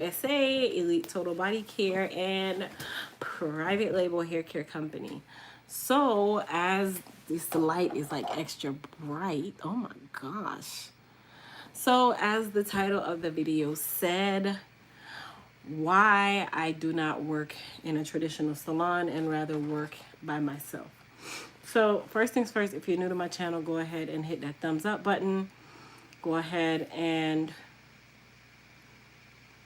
USA, Elite Total Body Care, and private label hair care company. So, as this light is like extra bright, oh my gosh. So, as the title of the video said, why I do not work in a traditional salon and rather work by myself. So, first things first, if you're new to my channel, go ahead and hit that thumbs up button. Go ahead and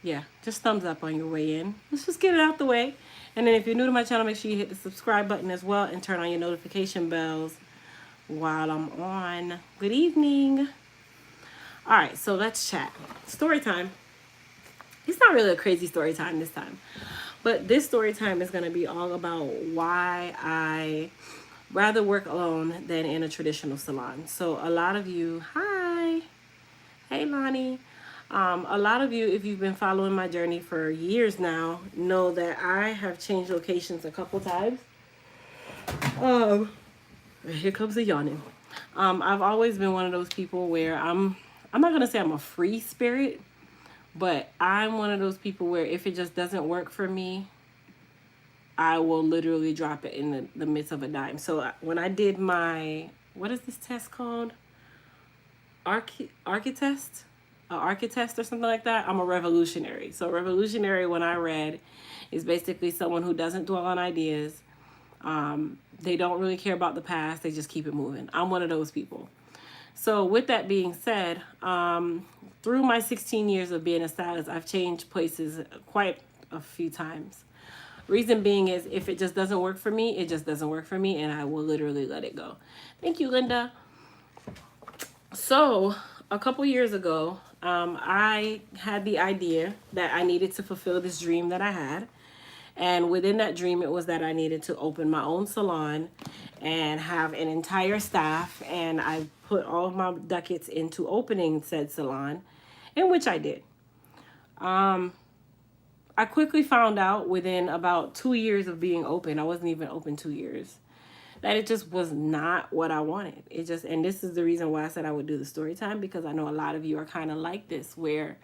yeah, just thumbs up on your way in. Let's just get it out the way. And then if you're new to my channel, make sure you hit the subscribe button as well and turn on your notification bells while I'm on. Good evening. All right, so let's chat. Story time. It's not really a crazy story time this time, but this story time is going to be all about why I rather work alone than in a traditional salon. So a lot of you, hi, hey Lonnie. A lot of you, if you've been following my journey for years now, know that I have changed locations a couple times. Here comes the yawning. I've always been one of those people where I'm not gonna say I'm a free spirit, but I'm one of those people where if it just doesn't work for me, I will literally drop it in the midst of a dime. So when I did my, what is this test called? Architect or something like that. I'm a revolutionary. So revolutionary, when I read, is basically someone who doesn't dwell on ideas. They don't really care about the past. They just keep it moving. I'm one of those people. So with that being said, through my 16 years of being a stylist, I've changed places quite a few times. Reason being is if it just doesn't work for me, it just doesn't work for me, and I will literally let it go. Thank you, Linda. So a couple years ago, I had the idea that I needed to fulfill this dream that I had. And within that dream, it was that I needed to open my own salon and have an entire staff. And I put all of my ducats into opening said salon, in which I did. I quickly found out within about 2 years of being open, I wasn't even open 2 years, that it just was not what I wanted. It just, and this is the reason why I said I would do the story time, because I know a lot of you are kind of like this, where,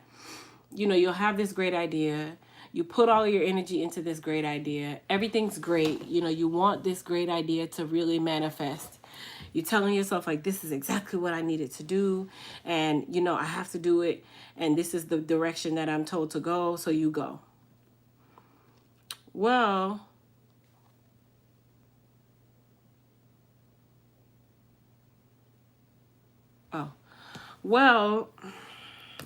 you know, you'll have this great idea. You put all your energy into this great idea. Everything's great. You know, you want this great idea to really manifest. You're telling yourself, like, this is exactly what I needed to do. And, you know, I have to do it. And this is the direction that I'm told to go. So you go. Well,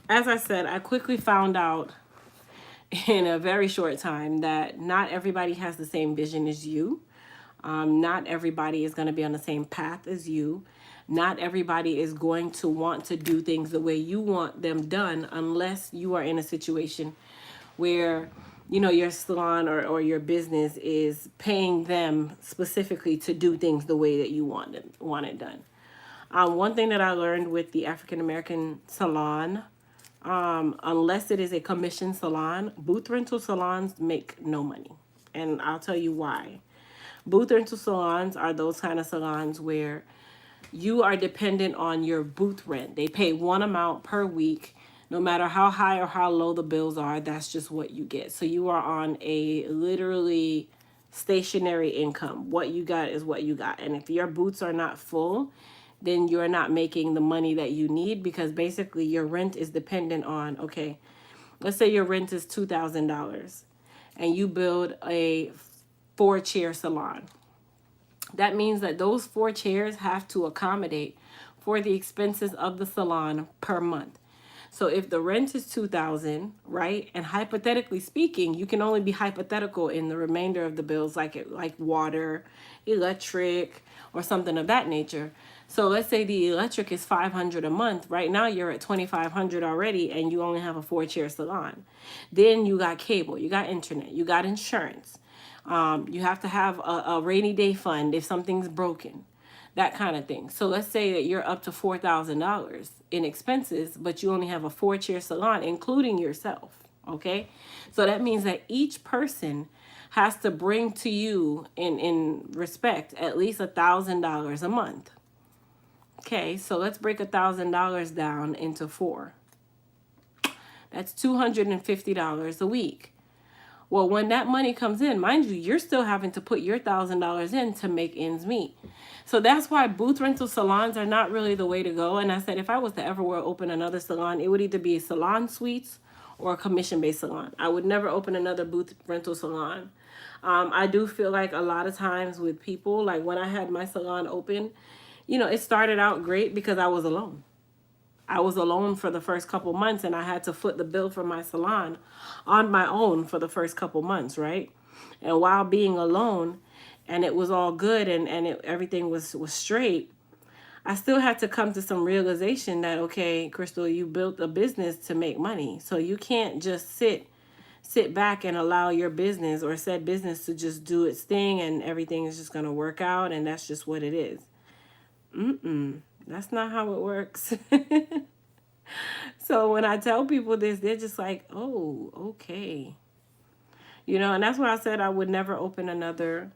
as I said, I quickly found out in a very short time that not everybody has the same vision as you. Not everybody is going to be on the same path as you. Not everybody is going to want to do things the way you want them done unless you are in a situation where, you know, your salon or your business is paying them specifically to do things the way that you want it done. One thing that I learned with the African American salon, unless it is a commission salon, booth rental salons make no money. And I'll tell you why. Booth rental salons are those kind of salons where you are dependent on your booth rent. They pay one amount per week. No matter how high or how low the bills are, that's just what you get. So you are on a literally stationary income. What you got is what you got. And if your booths are not full, then you're not making the money that you need, because basically your rent is dependent on, okay, let's say your rent is $2,000 and you build a 4-chair salon. That means that those 4 chairs have to accommodate for the expenses of the salon per month. So if the rent is $2,000, right? And hypothetically speaking, you can only be hypothetical in the remainder of the bills, like water, electric, or something of that nature. So let's say the electric is $500 a month. Right now you're at $2,500 already, and you only have a 4-chair salon. Then you got cable, you got internet, you got insurance. You have to have a rainy day fund if something's broken, that kind of thing. So let's say that you're up to $4,000 in expenses, but you only have a 4-chair salon, including yourself. Okay. So that means that each person has to bring to you in respect at least $1,000 a month. Okay. So let's break $1,000 down into 4. That's $250 a week. Well, when that money comes in, mind you, you're still having to put your $1,000 in to make ends meet. So that's why booth rental salons are not really the way to go. And I said, if I was to ever open another salon, it would either be a salon suites or a commission-based salon. I would never open another booth rental salon. I do feel like a lot of times with people, like when I had my salon open, you know, it started out great because I was alone. I was alone for the first couple months, and I had to foot the bill for my salon on my own for the first couple months, right? And while being alone, and it was all good, and everything was straight, I still had to come to some realization that, okay, Crystal, you built a business to make money. So you can't just sit back and allow your business or said business to just do its thing and everything is just going to work out and that's just what it is. That's not how it works. So when I tell people this, they're just like, oh, okay. You know, and that's why I said I would never open another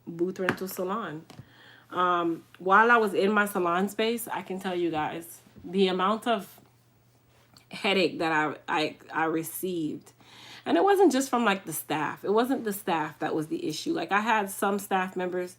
booth rental salon. While I was in my salon space, I can tell you guys the amount of headache that I received. And it wasn't just from like the staff. It wasn't the staff that was the issue. Like I had some staff members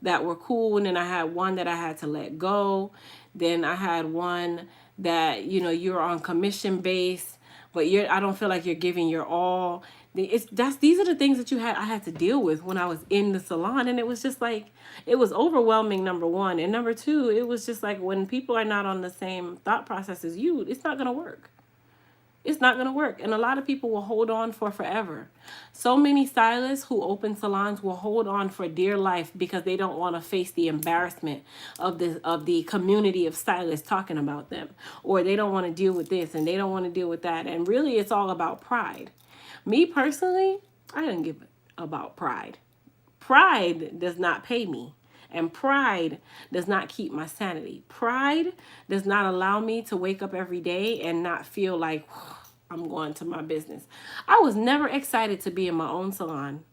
that were cool, and then I had one that I had to let go. Then I had one that, you know, you're on commission base, but I don't feel like you're giving your all. These are the things that I had to deal with when I was in the salon, and it was just like, it was overwhelming, number one, and number two, it was just like when people are not on the same thought process as you, it's not gonna work. It's not going to work. And a lot of people will hold on for forever. So many stylists who open salons will hold on for dear life because they don't want to face the embarrassment of the community of stylists talking about them. Or they don't want to deal with this and they don't want to deal with that. And really, it's all about pride. Me personally, I didn't give about pride. Pride does not pay me. And pride does not keep my sanity. Pride does not allow me to wake up every day and not feel like I'm going to my business. I was never excited to be in my own salon.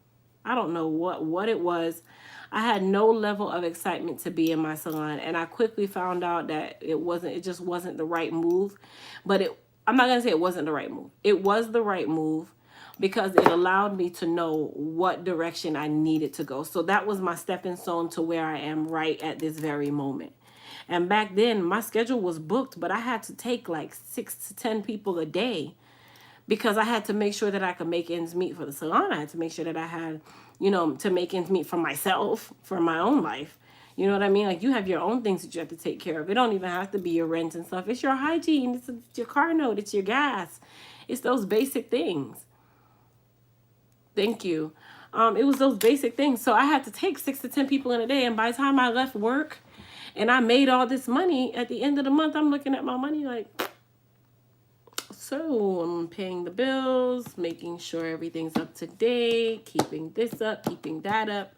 I don't know what it was. I had no level of excitement to be in my salon. And I quickly found out that it just wasn't the right move. But I'm not going to say it wasn't the right move. It was the right move, because it allowed me to know what direction I needed to go. So that was my stepping stone to where I am right at this very moment. And back then, my schedule was booked, but I had to take like 6 to 10 people a day because I had to make sure that I could make ends meet for the salon. I had to make sure that I had, you know, to make ends meet for myself, for my own life. You know what I mean? Like, you have your own things that you have to take care of. It don't even have to be your rent and stuff. It's your hygiene. It's your car note. It's your gas. It's those basic things. Thank you. It was those basic things. So I had to take 6 to 10 people in a day. And by the time I left work and I made all this money, at the end of the month, I'm looking at my money like, so I'm paying the bills, making sure everything's up to date, keeping this up, keeping that up.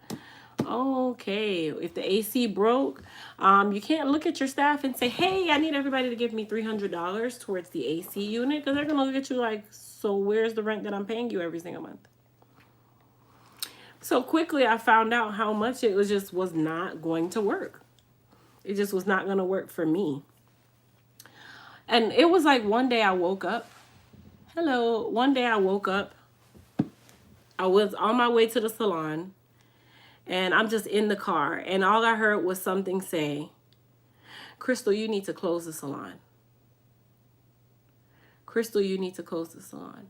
Okay, if the AC broke, you can't look at your staff and say, hey, I need everybody to give me $300 towards the AC unit, because they're going to look at you like, so where's the rent that I'm paying you every single month? So quickly I found out how much it was not going to work. It just was not going to work for me. And it was like one day I woke up. One day I woke up. I was on my way to the salon. And I'm just in the car. And all I heard was something say, Crystal, you need to close the salon. Crystal, you need to close the salon.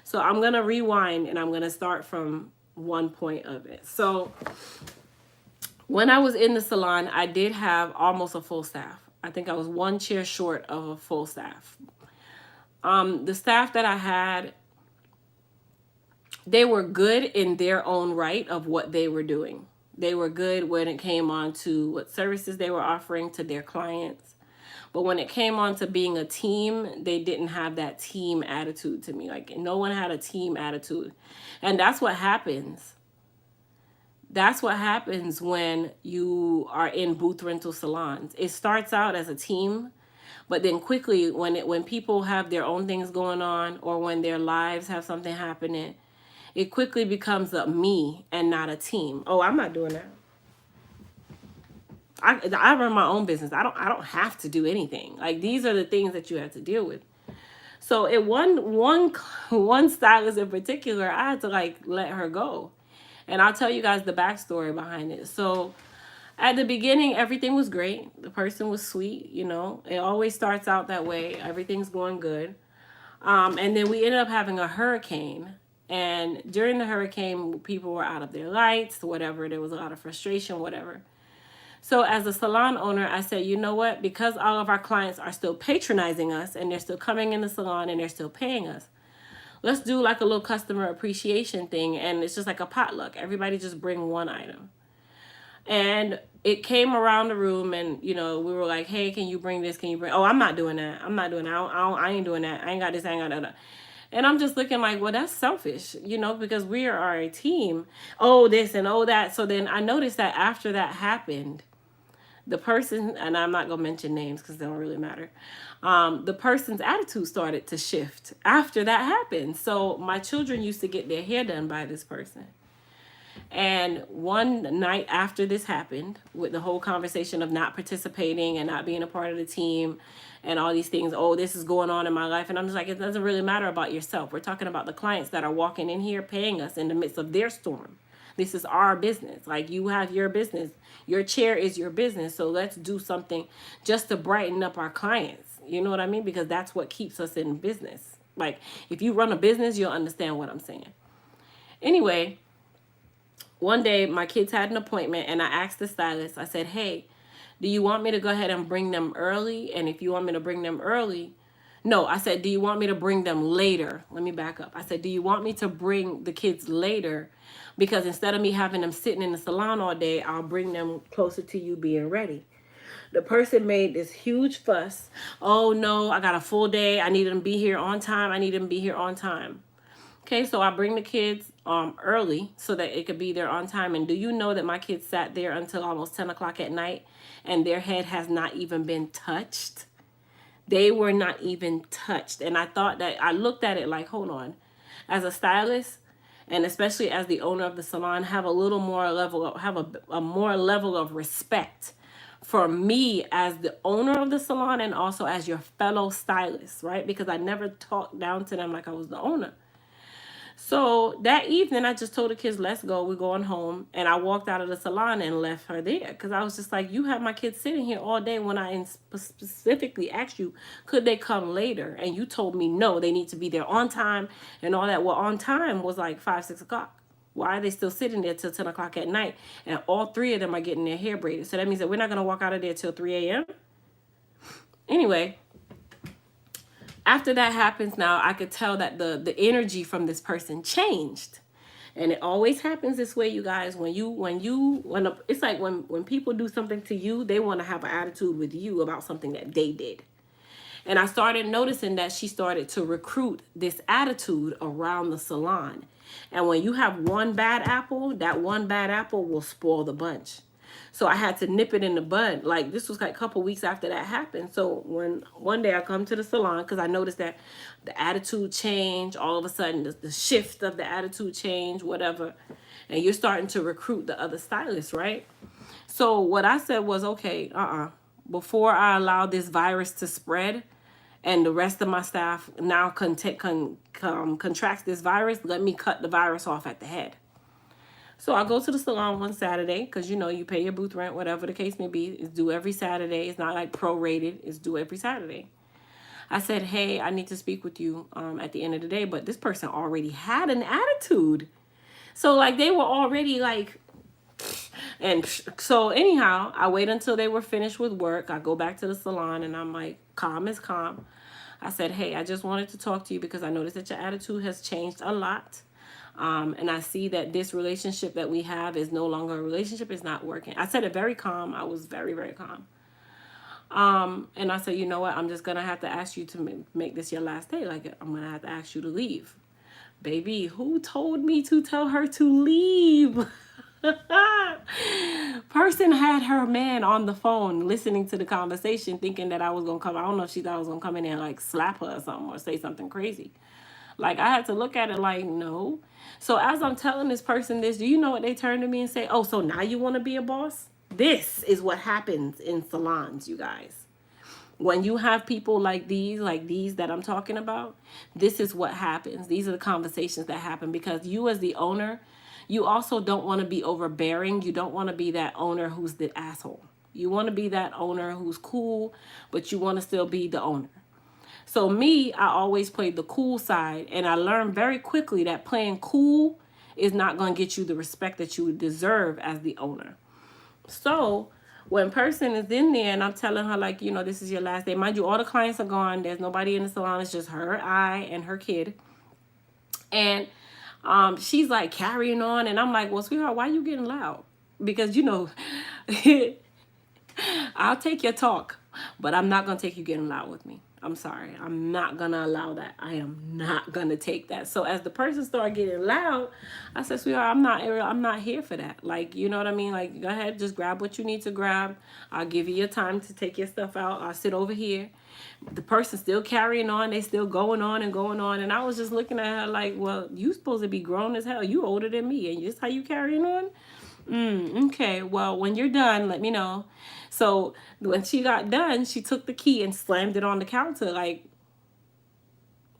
So I'm going to rewind and I'm going to start from one point of it. So when I was in the salon, I did have almost a full staff. I think I was one chair short of a full staff. The staff that I had, they were good in their own right of what they were doing. They were good when it came on to what services they were offering to their clients. But when it came on to being a team, they didn't have that team attitude to me. Like, no one had a team attitude. And that's what happens. That's what happens when you are in booth rental salons. It starts out as a team, but then quickly when people have their own things going on, or when their lives have something happening, it quickly becomes a me and not a team. Oh, I'm not doing that. I run my own business. I don't have to do anything. Like, these are the things that you have to deal with. So it one stylist in particular, I had to like let her go. And I'll tell you guys the backstory behind it. So at the beginning, everything was great. The person was sweet, you know. It always starts out that way. Everything's going good. And then we ended up having a hurricane. And during the hurricane, people were out of their lights, whatever. There was a lot of frustration, whatever. So as a salon owner, I said, you know what? Because all of our clients are still patronizing us and they're still coming in the salon and they're still paying us, let's do like a little customer appreciation thing. And it's just like a potluck. Everybody just bring one item. And it came around the room and, you know, we were like, hey, can you bring this? Can you bring, oh, I'm not doing that. I'm not doing that. I ain't doing that. I ain't got this. I ain't got that. And I'm just looking like, well, that's selfish, you know, because we are a team. Oh, this and oh, that. So then I noticed that after that happened, the person, and I'm not going to mention names because they don't really matter. The person's attitude started to shift after that happened. So my children used to get their hair done by this person. And one night after this happened, with the whole conversation of not participating and not being a part of the team and all these things, oh, this is going on in my life. And I'm just like, it doesn't really matter about yourself. We're talking about the clients that are walking in here paying us in the midst of their storm. This is our business. Like, you have your business. Your chair is your business. So let's do something just to brighten up our clients. You know what I mean? Because that's what keeps us in business. Like, if you run a business, you'll understand what I'm saying. Anyway, one day my kids had an appointment and I asked the stylist, I said, hey, do you want me to go ahead and bring them early? And if you want me to bring them early, no, I said, do you want me to bring them later? Let me back up. I said, do you want me to bring the kids later? Because instead of me having them sitting in the salon all day, I'll bring them closer to you being ready. The person made this huge fuss. Oh no, I got a full day. I need them to be here on time. I need them to be here on time. Okay, so I bring the kids early so that it could be there on time. And do you know that my kids sat there until almost 10 o'clock at night and their head has not even been touched? They were not even touched. And I thought that, I looked at it like, hold on. As a stylist, and especially as the owner of the salon, have a little more level of, have a more level of respect for me as the owner of the salon and also as your fellow stylist, right? Because I never talked down to them like I was the owner. So that evening, I just told the kids, let's go. We're going home. And I walked out of the salon and left her there. Because I was just like, you have my kids sitting here all day when I specifically asked you, could they come later? And you told me, no, they need to be there on time and all that. Well, on time was like 5, 6 o'clock. Why are they still sitting there till 10 o'clock at night? And all 3 of them are getting their hair braided. So that means that we're not going to walk out of there till 3 a.m. Anyway, after that happens, now I could tell that the energy from this person changed. And it always happens this way, you guys. It's like when people do something to you, they want to have an attitude with you about something that they did. And I started noticing that she started to recruit this attitude around the salon. And when you have one bad apple, that one bad apple will spoil the bunch. So I had to nip it in the bud. Like, this was like a couple weeks after that happened. So when one day I come to the salon, because I noticed that the attitude changed, all of a sudden the shift of the attitude change, whatever. And you're starting to recruit the other stylists, right? So what I said was, okay, before I allow this virus to spread and the rest of my staff now contracts this virus, let me cut the virus off at the head. So I go to the salon one Saturday because, you know, you pay your booth rent, whatever the case may be. It's due every Saturday. It's not like prorated. It's due every Saturday. I said, hey, I need to speak with you at the end of the day. But this person already had an attitude. So, like, they were already like, and so anyhow, I wait until they were finished with work. I go back to the salon and I'm like, calm as calm. I said, hey, I just wanted to talk to you because I noticed that your attitude has changed a lot. And I see that this relationship that we have is no longer a relationship. It's not working. I said it very calm. I was very, very calm. And I said, you know what? I'm just going to have to ask you to make this your last day. Like, I'm going to have to ask you to leave. Baby, who told me to tell her to leave? Person had her man on the phone listening to the conversation thinking that I was going to come. I don't know if she thought I was going to come in there and like slap her or something or say something crazy. Like, I had to look at it like, no. So as I'm telling this person this, do you know what they turn to me and say? Oh, so now you want to be a boss? This is what happens in salons, you guys. When you have people like these that I'm talking about, this is what happens. These are the conversations that happen, because you as the owner, you also don't want to be overbearing. You don't want to be that owner who's the asshole. You want to be that owner who's cool, but you want to still be the owner. So me, I always played the cool side, and I learned very quickly that playing cool is not going to get you the respect that you deserve as the owner. So when person is in there and I'm telling her, like, you know, this is your last day. Mind you, all the clients are gone. There's nobody in the salon. It's just her, I, and her kid. And she's like carrying on. And I'm like, well, sweetheart, why are you getting loud? Because, you know, I'll take your talk, but I'm not going to take you getting loud with me. I'm sorry. I'm not going to allow that. I am not going to take that. So as the person started getting loud, I said, sweetheart, I'm not here for that. Like, you know what I mean? Like, go ahead, just grab what you need to grab. I'll give you your time to take your stuff out. I'll sit over here. The person's still carrying on. They still going on and going on. And I was just looking at her like, well, you supposed to be grown as hell. You older than me. And this how you carrying on? Okay, well, when you're done, let me know. So when she got done, she took the key and slammed it on the counter like,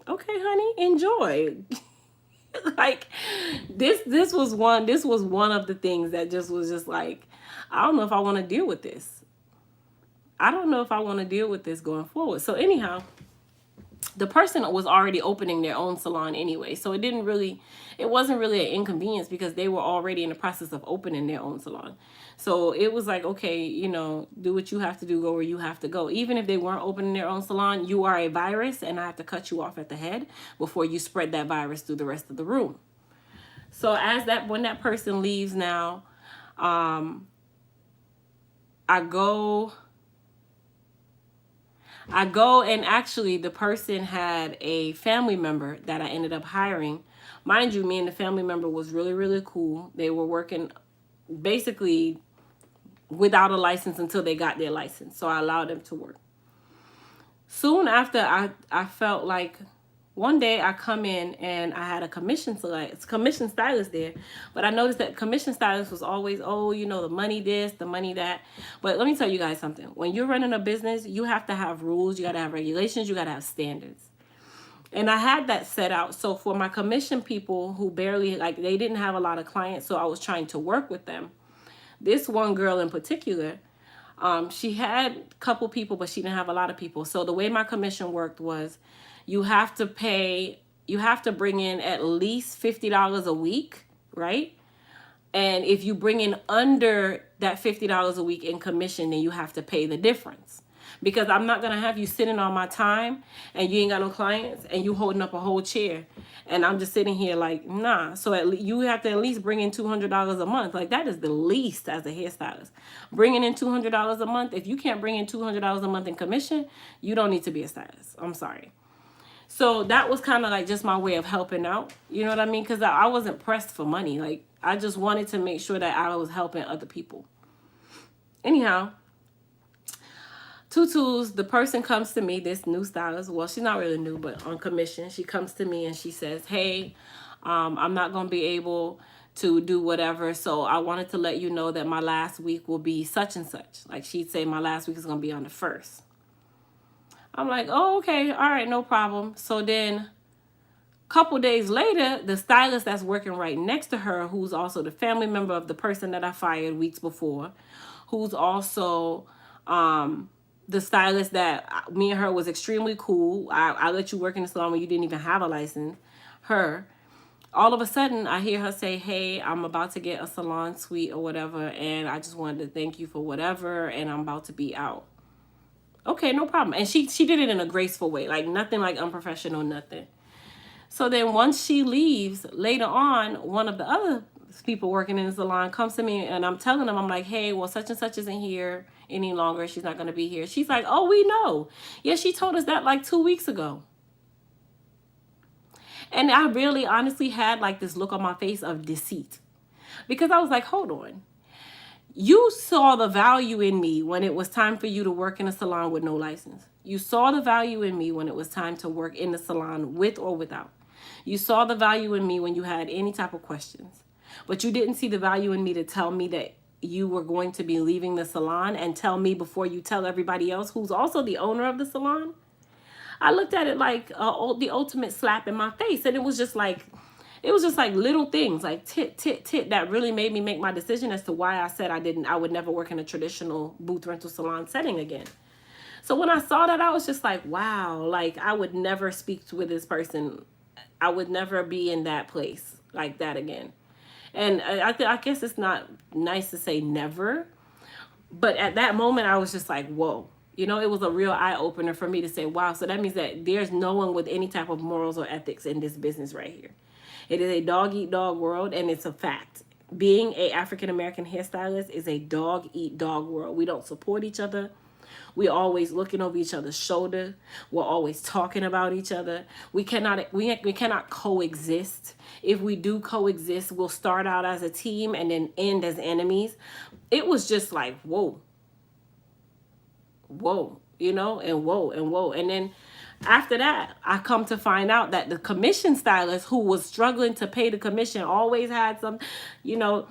okay, honey, enjoy. Like this was one of the things that just was just like, I don't know if I want to deal with this. I don't know if I want to deal with this going forward. So anyhow, the person was already opening their own salon anyway. So it wasn't really an inconvenience, because they were already in the process of opening their own salon. So it was like, okay, you know, do what you have to do, go where you have to go. Even if they weren't opening their own salon, you are a virus, and I have to cut you off at the head before you spread that virus through the rest of the room. So when that person leaves now, I go and actually the person had a family member that I ended up hiring. Mind you, me and the family member was really, really cool. They were working basically without a license until they got their license. So I allowed them to work. Soon after, I felt like one day I come in and I had a commission stylist there, but I noticed that commission stylist was always, oh, you know, the money this, the money that. But let me tell you guys something. When you're running a business, you have to have rules, you got to have regulations, you got to have standards. And I had that set out. So for my commission people who barely, like, they didn't have a lot of clients, so I was trying to work with them. This one girl in particular, she had a couple people, but she didn't have a lot of people. So the way my commission worked was, you have to bring in at least $50 a week, right? And if you bring in under that $50 a week in commission, then you have to pay the difference. Because I'm not going to have you sitting on my time and you ain't got no clients and you holding up a whole chair. And I'm just sitting here like, nah. So you have to at least bring in $200 a month. Like, that is the least as a hairstylist. Bringing in $200 a month. If you can't bring in $200 a month in commission, you don't need to be a stylist. I'm sorry. So that was kind of like just my way of helping out. You know what I mean? Because I wasn't pressed for money. Like, I just wanted to make sure that I was helping other people. Anyhow, tutus, the person comes to me, this new stylist. Well, she's not really new, but on commission. She comes to me and she says, hey, I'm not going to be able to do whatever. So I wanted to let you know that my last week will be such and such. Like, she'd say my last week is going to be on the 1st. I'm like, oh, okay. All right, no problem. So then a couple days later, the stylist that's working right next to her, who's also the family member of the person that I fired weeks before, who's also the stylist that me and her was extremely cool. I let you work in the salon when you didn't even have a license. Her. All of a sudden, I hear her say, hey, I'm about to get a salon suite or whatever, and I just wanted to thank you for whatever, and I'm about to be out. Okay, no problem. And she did it in a graceful way, like nothing like unprofessional, nothing. So then once she leaves, later on, one of the other people working in the salon comes to me and I'm telling them, I'm like, hey, well, such and such isn't here any longer. She's not going to be here. She's like, oh, we know. Yeah, she told us that like 2 weeks ago. And I really honestly had like this look on my face of deceit, because I was like, hold on. You saw the value in me when it was time for you to work in a salon with no license. You saw the value in me when it was time to work in the salon with or without. You saw the value in me when you had any type of questions. But you didn't see the value in me to tell me that you were going to be leaving the salon and tell me before you tell everybody else who's also the owner of the salon? I looked at it like the ultimate slap in my face. And it was just like little things like tit that really made me make my decision as to why I said I would never work in a traditional booth rental salon setting again. So when I saw that, I was just like, wow, like I would never speak with this person. I would never be in that place like that again. And I guess it's not nice to say never, but at that moment I was just like, whoa. You know, it was a real eye opener for me to say, wow, so that means that there's no one with any type of morals or ethics in this business right here. It is a dog eat dog world, and it's a fact. Being a African American hairstylist is a dog eat dog world. We don't support each other. We always looking over each other's shoulder. We're always talking about each other. We cannot coexist. If we do coexist, we'll start out as a team and then end as enemies. It was just like, whoa, you know, and whoa, and whoa. And then after that, I come to find out that the commission stylist who was struggling to pay the commission always had some, you know,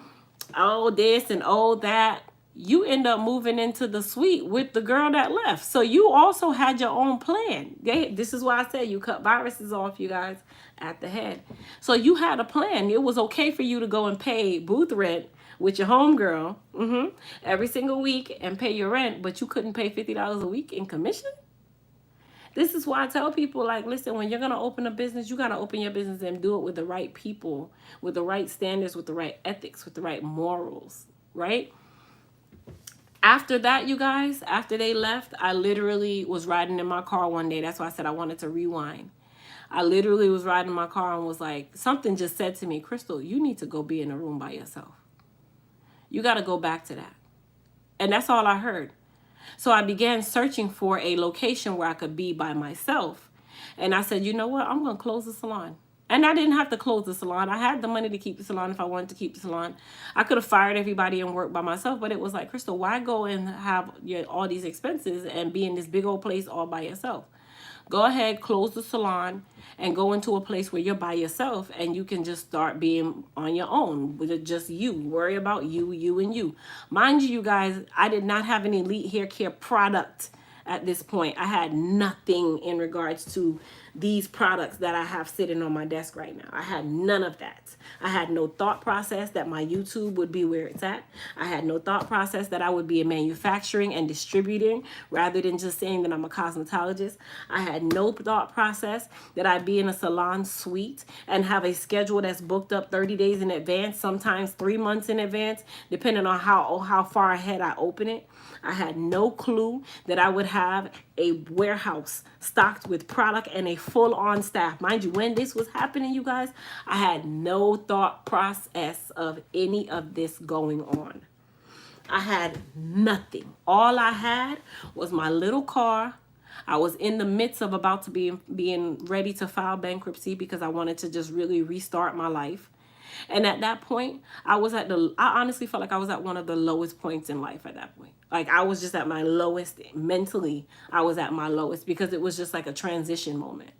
oh this and oh that. You end up moving into the suite with the girl that left. So you also had your own plan. This is why I said you cut viruses off, you guys, at the head. So you had a plan. It was okay for you to go and pay booth rent with your homegirl every single week and pay your rent, but you couldn't pay $50 a week in commission? This is why I tell people, like, listen, when you're going to open a business, you got to open your business and do it with the right people, with the right standards, with the right ethics, with the right morals, right? After that, you guys, after they left, I literally was riding in my car one day. That's why I said I wanted to rewind. I literally was riding in my car and was like, something just said to me, Crystal, you need to go be in a room by yourself. You got to go back to that. And that's all I heard. So I began searching for a location where I could be by myself. And I said, you know what? I'm going to close the salon. And I didn't have to close the salon. I had the money to keep the salon if I wanted to keep the salon. I could have fired everybody and worked by myself, but it was like, Crystal, why go and have all these expenses and be in this big old place all by yourself? Go ahead, close the salon, and go into a place where you're by yourself and you can just start being on your own with just you. Worry about you, you, and you. Mind you, guys, I did not have an elite hair care product at this point. I had nothing in regards to these products that I have sitting on my desk right now. I had none of that. I had no thought process that my YouTube would be where it's at. I had no thought process that I would be in manufacturing and distributing rather than just saying that I'm a cosmetologist. I had no thought process that I'd be in a salon suite and have a schedule that's booked up 30 days in advance, sometimes 3 months in advance, depending on how far ahead I open it. I had no clue that I would have a warehouse stocked with product and a full-on staff. Mind you, when this was happening, you guys, I had no thought process of any of this going on. I had nothing. All I had was my little car. I was in the midst of about to being ready to file bankruptcy because I wanted to just really restart my life. And at that point, I honestly felt like I was at one of the lowest points in life at that point. Like I was just at my lowest mentally. I was at my lowest because it was just like a transition moment.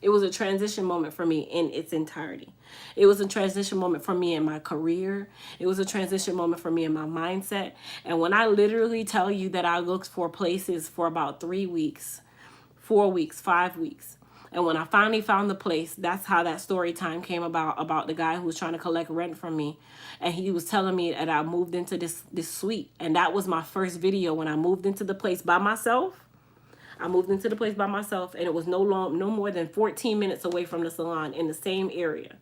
It was a transition moment for me in its entirety. It was a transition moment for me in my career. It was a transition moment for me in my mindset. And when I literally tell you that I looked for places for about 3 weeks, 4 weeks, 5 weeks. And when I finally found the place, that's how that story time came about the guy who was trying to collect rent from me. And he was telling me that I moved into this suite. And that was my first video when I moved into the place by myself. I moved into the place by myself, and it was no more than 14 minutes away from the salon in the same area.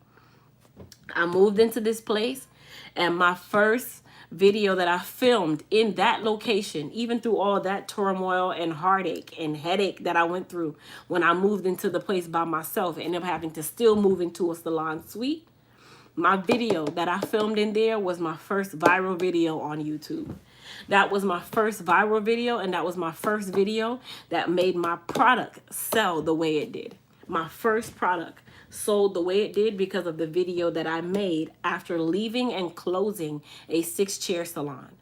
I moved into this place, and my first video that I filmed in that location, even through all that turmoil and heartache and headache that I went through when I moved into the place by myself and ended up having to still move into a salon suite, my video that I filmed in there was my first viral video on YouTube. That was my first viral video, and that was my first video that made my product sell the way it did. My first product sold the way it did because of the video that I made after leaving and closing a 6-chair salon.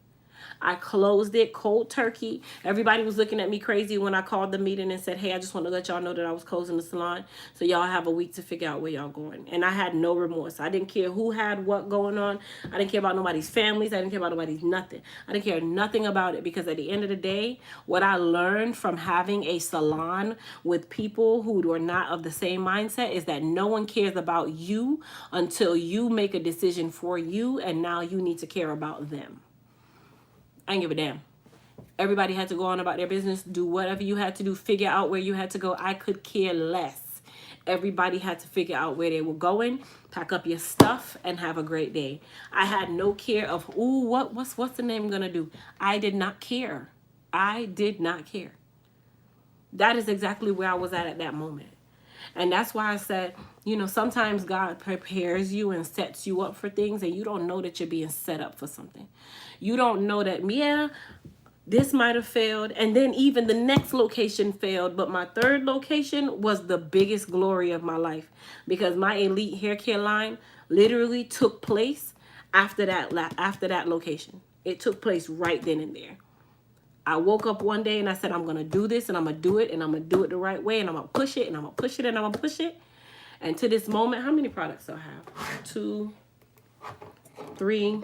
I closed it cold turkey. Everybody was looking at me crazy when I called the meeting and said, hey, I just want to let y'all know that I was closing the salon. So y'all have a week to figure out where y'all going. And I had no remorse. I didn't care who had what going on. I didn't care about nobody's families. I didn't care about nobody's nothing. I didn't care nothing about it, because at the end of the day, what I learned from having a salon with people who were not of the same mindset is that no one cares about you until you make a decision for you, and now you need to care about them. I didn't give a damn. Everybody had to go on about their business, do whatever you had to do, figure out where you had to go. I could care less. Everybody had to figure out where they were going, pack up your stuff, and have a great day. I had no care of, ooh, what's the name gonna do? I did not care. I did not care. That is exactly where I was at that moment. And that's why I said, you know, sometimes God prepares you and sets you up for things, and you don't know that you're being set up for something. You don't know that, yeah, this might have failed, and then even the next location failed, but my third location was the biggest glory of my life, because my elite hair care line literally took place after that location. It took place right then and there. I woke up one day and I said, I'm going to do this, and I'm going to do it, and I'm going to do it the right way, and I'm going to push it, and I'm going to push it, and I'm going to push it. And to this moment, how many products do I have? 2, 3,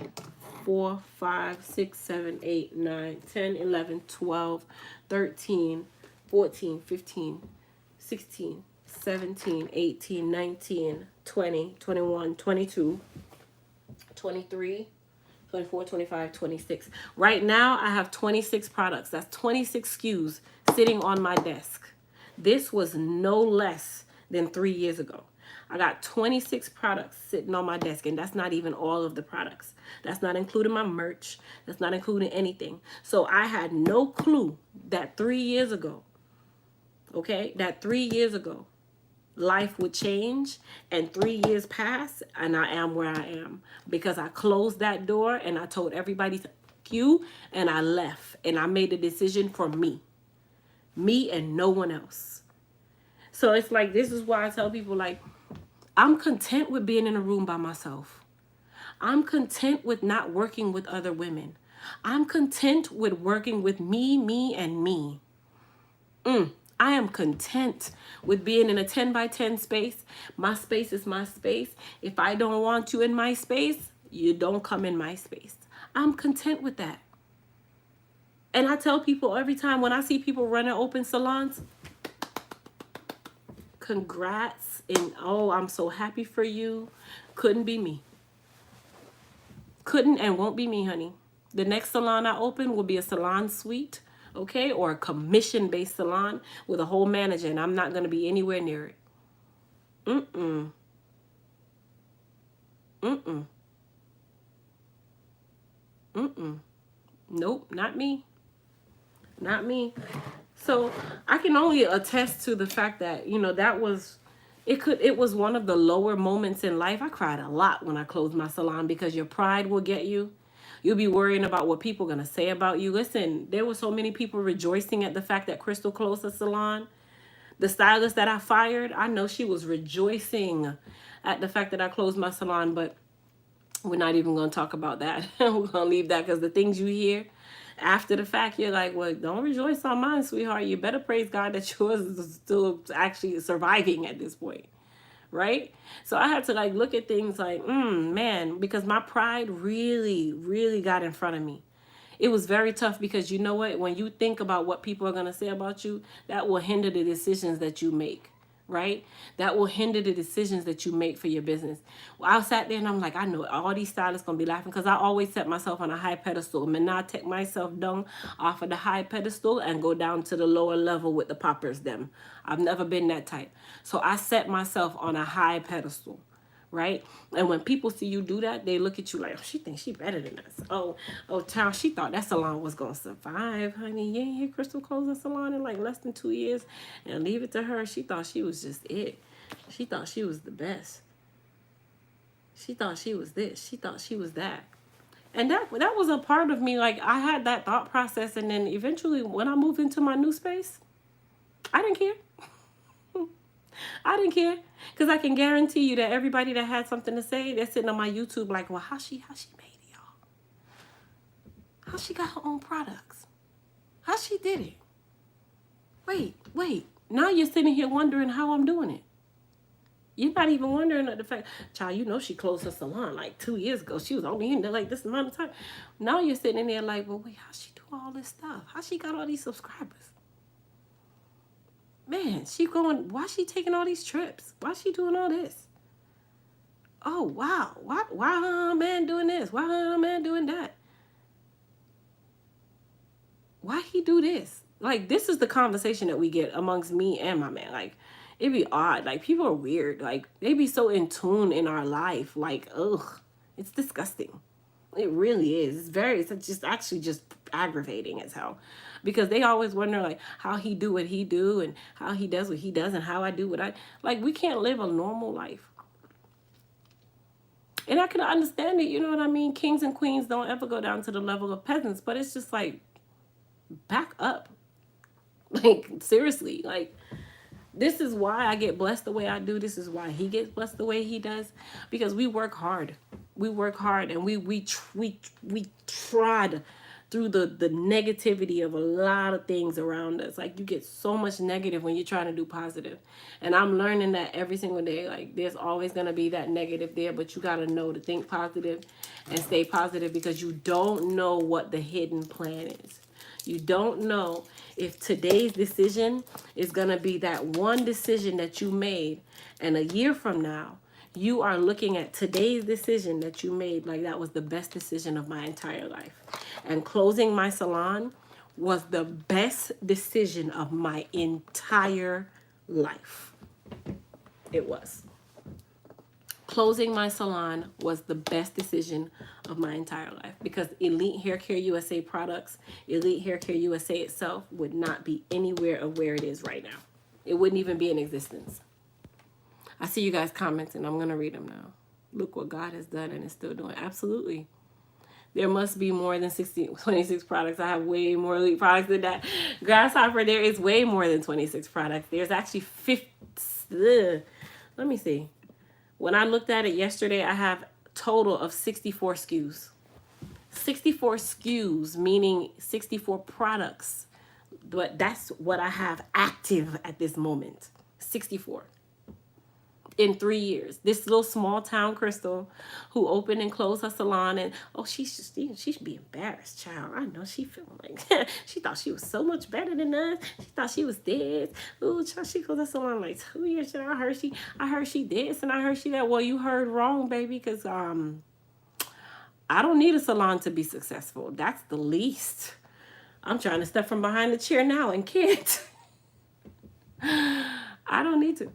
4, 5, 6, 7, 8, 9, 10, 11, 12, 13, 14, 15, 16, 17, 18, 19, 20, 21, 22, 23, 24, 25, 26. Right now, I have 26 products. That's 26 SKUs sitting on my desk. This was no less than 3 years ago. I got 26 products sitting on my desk, and that's not even all of the products. That's not including my merch. That's not including anything. So I had no clue that 3 years ago, okay, that 3 years ago, life would change, and 3 years pass, and I am where I am because I closed that door and I told everybody thank you, and I left, and I made a decision for me and no one else. So it's like, this is why I tell people, like, I'm content with being in a room by myself. I'm content with not working with other women. I'm content with working with me, and me. I am content with being in a 10 by 10 space. My space is my space. If I don't want you in my space, you don't come in my space. I'm content with that. And I tell people every time when I see people running open salons, congrats, and oh, I'm so happy for you. Couldn't be me. Couldn't and won't be me, honey. The next salon I open will be a salon suite, okay, or a commission-based salon with a whole manager, and I'm not going to be anywhere near it. Nope, not me. Not me. So I can only attest to the fact that, you know, that was, it was one of the lower moments in life. I cried a lot when I closed my salon, because your pride will get you. You'll be worrying about what people are going to say about you. Listen, there were so many people rejoicing at the fact that Crystal closed the salon. The stylist that I fired, I know she was rejoicing at the fact that I closed my salon, but we're not even going to talk about that. We're going to leave that, because the things you hear after the fact, you're like, well, don't rejoice on mine, sweetheart. You better praise God that yours is still actually surviving at this point. Right? So I had to like look at things like, man, because my pride really, really got in front of me. It was very tough, because you know what? When you think about what people are going to say about you, that will hinder the decisions that you make. Right? That will hinder the decisions that you make for your business. Well, I sat there and I'm like, I know all these stylists going to be laughing, because I always set myself on a high pedestal. And now I take myself down off of the high pedestal and go down to the lower level with the poppers them. I've never been that type. So I set myself on a high pedestal. Right? And when people see you do that, they look at you like, oh, she thinks she better than us. Oh, child, she thought that salon was going to survive, honey. You ain't hear Crystal close a salon in like less than 2 years, and leave it to her. She thought she was just it. She thought she was the best. She thought she was this. She thought she was that. And that was a part of me. Like, I had that thought process, and then eventually when I moved into my new space, I didn't care. I didn't care, because I can guarantee you that everybody that had something to say, they're sitting on my YouTube like, well, how she made it, y'all? How she got her own products? How she did it? Wait. Now you're sitting here wondering how I'm doing it. You're not even wondering at the fact, child, you know she closed her salon like 2 years ago. She was only in there like this amount of time. Now you're sitting in there like, well, wait, how she do all this stuff? How she got all these subscribers? Man, she going, why she taking all these trips? Why she doing all this? Oh, wow. Why her man doing this? Why her man doing that? Why he do this? Like, this is the conversation that we get amongst me and my man. Like, it'd be odd. Like, people are weird. Like, they be so in tune in our life. Like, ugh, it's disgusting. It really is. It's just actually just aggravating as hell. Because they always wonder, like, how he do what he do and how he does what he does and how I do what I... Like, we can't live a normal life. And I can understand it, you know what I mean? Kings and queens don't ever go down to the level of peasants. But it's just like, back up. Like, seriously. Like, this is why I get blessed the way I do. This is why he gets blessed the way he does. Because we work hard. We work hard, and we trod through the negativity of a lot of things around us. Like, you get so much negative when you're trying to do positive. And I'm learning that every single day. Like, there's always going to be that negative there, but you got to know to think positive and stay positive, because you don't know what the hidden plan is. You don't know if today's decision is going to be that one decision that you made, and a year from now, you are looking at today's decision that you made like that was the best decision of my entire life. And closing my salon was the best decision of my entire life. It was. Closing my salon was the best decision of my entire life, because Elite Hair Care USA products, Elite Hair Care USA itself would not be anywhere of where it is right now. It wouldn't even be in existence. I see you guys commenting. I'm going to read them now. Look what God has done and is still doing. Absolutely. There must be more than 26 products. I have way more Elite products than that. Grasshopper, there is way more than 26 products. There's actually 50. Let me see. When I looked at it yesterday, I have a total of 64 SKUs. 64 SKUs, meaning 64 products. But that's what I have active at this moment. 64. In 3 years. This little small town Crystal who opened and closed her salon, and she should be embarrassed, child. I know she feeling like she thought she was so much better than us. She thought she was this. Ooh, child, she closed her salon like 2 years. I heard she this and I heard she that. Well, you heard wrong, baby, because I don't need a salon to be successful. That's the least. I'm trying to step from behind the chair now and can't. I don't need to.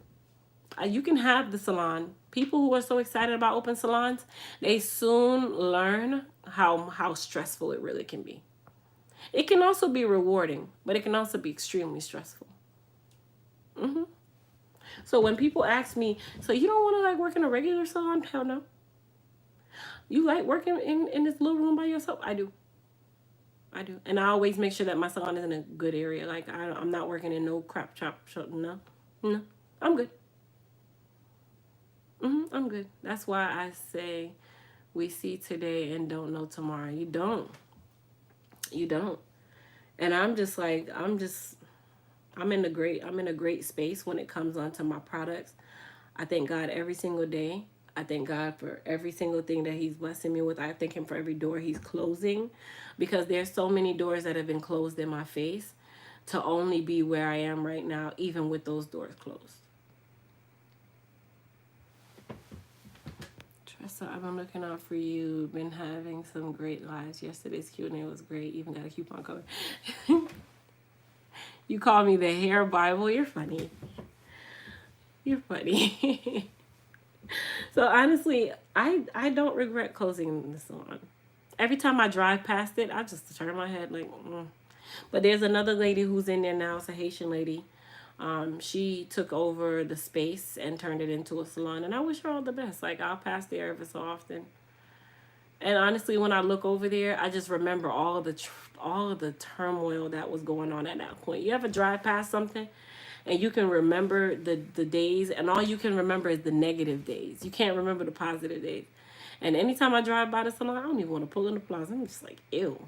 You can have the salon. People who are so excited about open salons, they soon learn how stressful it really can be. It can also be rewarding, but it can also be extremely stressful. So when people ask me, so you don't want to like work in a regular salon? Hell no. You like working in this little room by yourself? I do. And I always make sure that my salon is in a good area. Like, I'm not working in no crap shop. No. I'm good. I'm good. That's why I say we see today and don't know tomorrow. You don't. And I'm just like, I'm in a great space when it comes onto my products. I thank God every single day. I thank God for every single thing that he's blessing me with. I thank him for every door he's closing, because there's so many doors that have been closed in my face to only be where I am right now, even with those doors closed. So I've been looking out for you. Been having some great lives. Yesterday's Q&A was great. Even got a coupon code. You call me the hair Bible. You're funny. So honestly, I don't regret closing the salon. Every time I drive past it, I just turn my head like, But there's another lady who's in there now. It's a Haitian lady. She took over the space and turned it into a salon, and I wish her all the best. Like, I'll pass there every so often. And honestly, when I look over there, I just remember all of the turmoil that was going on at that point. You ever drive past something and you can remember the days, and all you can remember is the negative days. You can't remember the positive days. And anytime I drive by the salon, I don't even want to pull in the plaza. I'm just like, ew.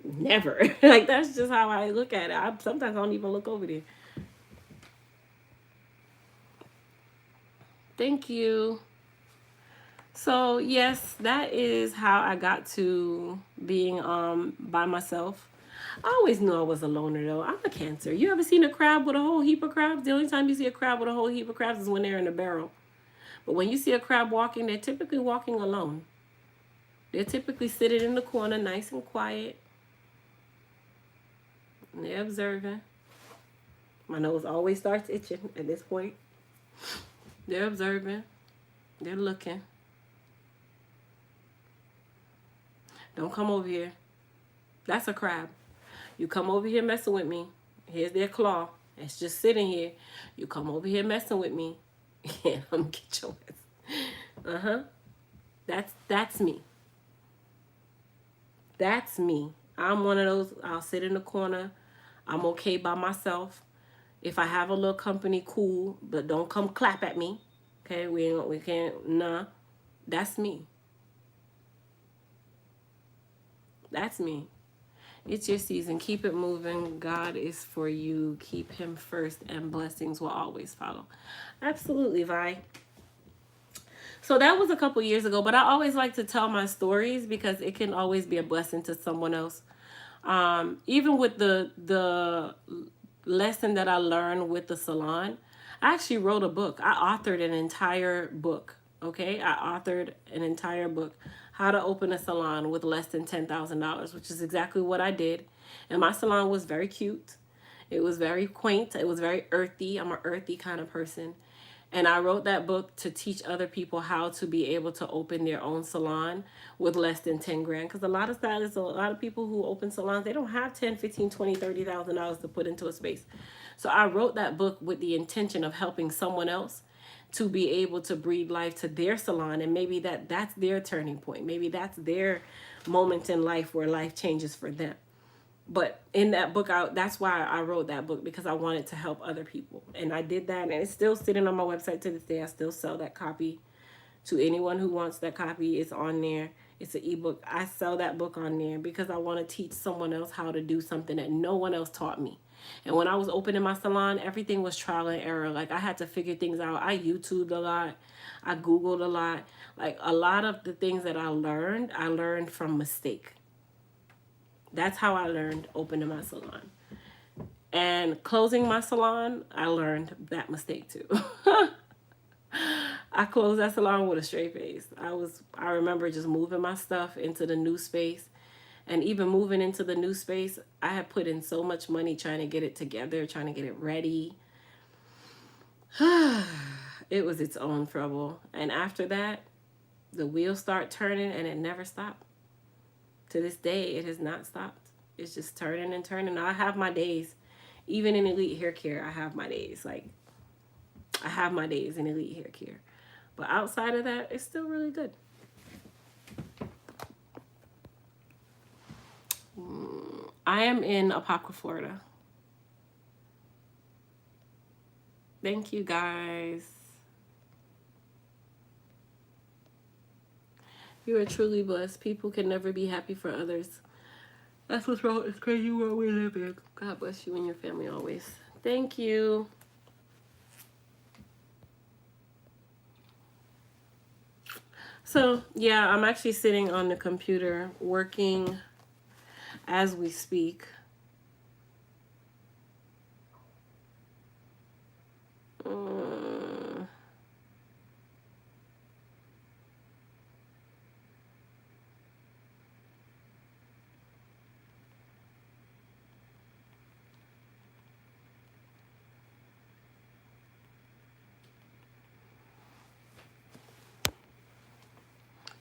Never. Like, that's just how I look at it. Sometimes I don't even look over there. Thank you. So yes, that is how I got to being by myself. I always knew I was a loner though. I'm a Cancer. You ever seen a crab with a whole heap of crabs? The only time you see a crab with a whole heap of crabs is when they're in a barrel. But when you see a crab walking, they're typically walking alone. They're typically sitting in the corner, nice and quiet. And they're observing. My nose always starts itching at this point. They're observing. They're looking. Don't come over here. That's a crab. You come over here messing with me. Here's their claw. It's just sitting here. You come over here messing with me. Yeah, I'm gonna get your ass. That's me. That's me. I'm one of those. I'll sit in the corner. I'm okay by myself. If I have a little company, cool, but don't come clap at me. Okay, we can't. Nah, that's me. That's me. It's your season. Keep it moving. God is for you. Keep him first, and blessings will always follow. Absolutely, Vi. So that was a couple years ago, but I always like to tell my stories because it can always be a blessing to someone else. Even with the lesson that I learned with the salon, I actually wrote a book. I authored an entire book. Okay, I authored an entire book, How to Open a Salon with Less than $10,000, which is exactly what I did. And my salon was very cute. It was very quaint. It was very earthy. I'm an earthy kind of person. And I wrote that book to teach other people how to be able to open their own salon with less than 10 grand. Because a lot of stylists, a lot of people who open salons, they don't have 10, 15, 20, $30,000 to put into a space. So I wrote that book with the intention of helping someone else to be able to breathe life to their salon. And maybe that's their turning point. Maybe that's their moment in life where life changes for them. But in that book, that's why I wrote that book, because I wanted to help other people. And I did that, and it's still sitting on my website to this day. I still sell that copy to anyone who wants that copy. It's on there. It's an ebook. I sell that book on there because I want to teach someone else how to do something that no one else taught me. And when I was opening my salon, everything was trial and error. Like, I had to figure things out. I YouTubed a lot. I Googled a lot. Like, a lot of the things that I learned from mistake. That's how I learned opening my salon. And closing my salon, I learned that mistake too. I closed that salon with a straight face. I remember just moving my stuff into the new space. And even moving into the new space, I had put in so much money trying to get it together, trying to get it ready. It was its own trouble. And after that, the wheels start turning and it never stopped. To this day, it has not stopped. It's just turning and turning. I have my days. Even in Elite Hair Care, I have my days. Like, I have my days in Elite Hair Care. But outside of that, it's still really good. I am in Apopka, Florida. Thank you, guys. You are truly blessed. People can never be happy for others. That's what's wrong. It's crazy world we live in. God bless you and your family always. Thank you. So, yeah, I'm actually sitting on the computer working as we speak.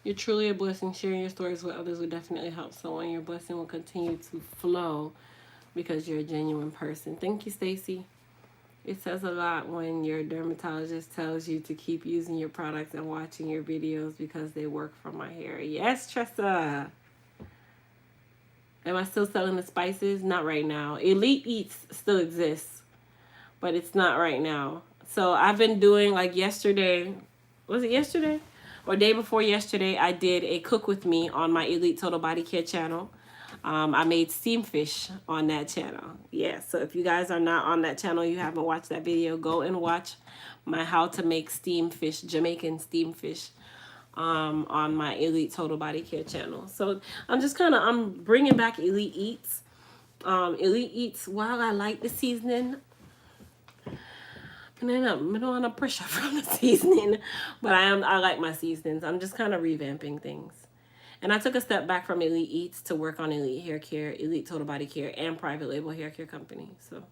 You're truly a blessing. Sharing your stories with others will definitely help someone. Your blessing will continue to flow because you're a genuine person. Thank you, Stacy. It says a lot when your dermatologist tells you to keep using your products and watching your videos because they work for my hair. Yes, Tressa. Am I still selling the spices? Not right now. Elite Eats still exists, but it's not right now. So I've been doing, like, yesterday. Was it yesterday? Or day before yesterday, I did a cook with me on my Elite Total Body Care channel. I made steam fish on that channel. Yeah, so if you guys are not on that channel, you haven't watched that video, go and watch my how to make steam fish, Jamaican steam fish, on my Elite Total Body Care channel. So I'm bringing back Elite Eats. Elite Eats, while I like the seasoning, and then I'm not under pressure from the seasoning, but I like my seasonings. I'm just kind of revamping things. And I took a step back from Elite Eats to work on Elite Hair Care, Elite Total Body Care, and Private Label Hair Care Company. So,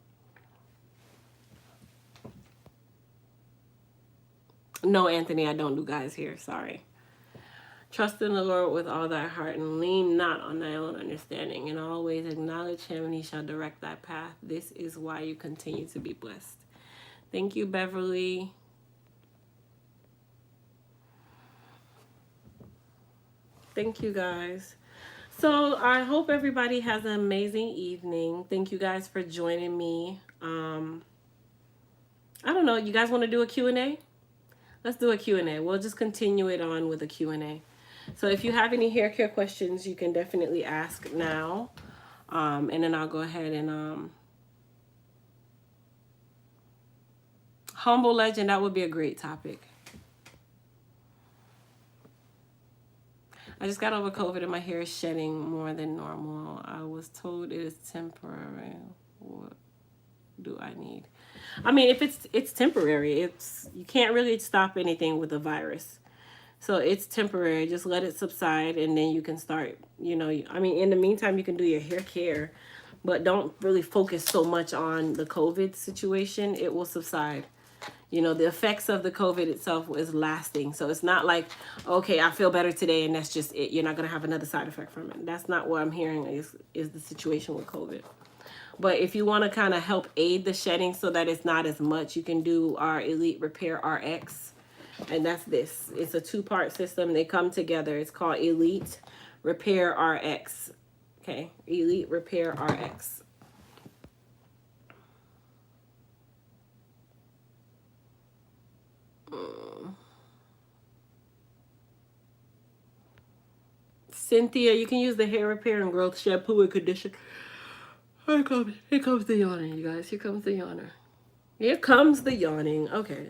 no, Anthony, I don't do guys' hair. Sorry. Trust in the Lord with all thy heart and lean not on thy own understanding, and always acknowledge him and he shall direct thy path. This is why you continue to be blessed. Thank you, Beverly. Thank you, guys. So I hope everybody has an amazing evening. Thank you guys for joining me. I don't know. You guys want to do a Q&A? Let's do a Q&A. We'll just continue it on with a Q&A. So if you have any hair care questions, you can definitely ask now. And then I'll go ahead and humble legend, that would be a great topic. I just got over COVID and my hair is shedding more than normal. I was told it is temporary. What do I need? I mean, if it's temporary, you can't really stop anything with a virus. So it's temporary. Just let it subside and then you can start, I mean, in the meantime, you can do your hair care, but don't really focus so much on the COVID situation. It will subside. The effects of the COVID itself is lasting. So it's not like, okay, I feel better today and that's just it. You're not going to have another side effect from it. That's not what I'm hearing is the situation with COVID. But if you want to kind of help aid the shedding so that it's not as much, you can do our Elite Repair RX. And that's this. It's a 2-part system. They come together. It's called Elite Repair RX. Okay, Elite Repair RX. Cynthia, you can use the hair repair and growth shampoo and conditioner. Here comes the yawning, you guys. Here comes the yawner. Here comes the yawning. Okay,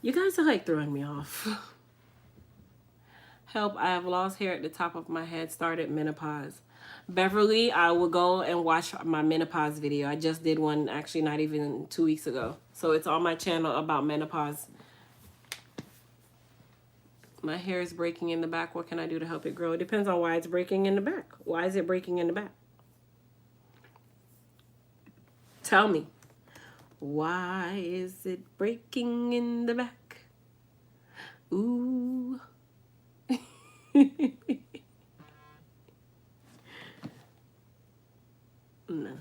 you guys are like throwing me off. Help, I have lost hair at the top of my head, started menopause. Beverly, I will go and watch my menopause video. I just did one actually not even 2 weeks ago. So it's on my channel about menopause. My hair is breaking in the back. What can I do to help it grow? It depends on why it's breaking in the back. Why is it breaking in the back? Tell me. Why is it breaking in the back? Ooh. No.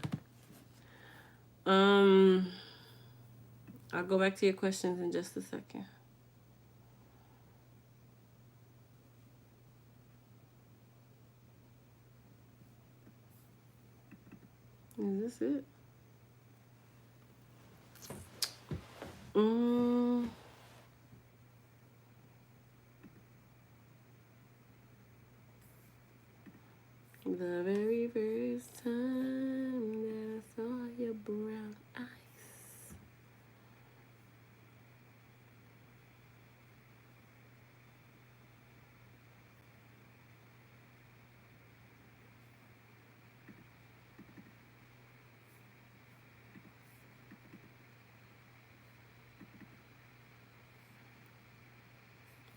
I'll go back to your questions in just a second. Is this it? The very first time that I saw your brown eyes.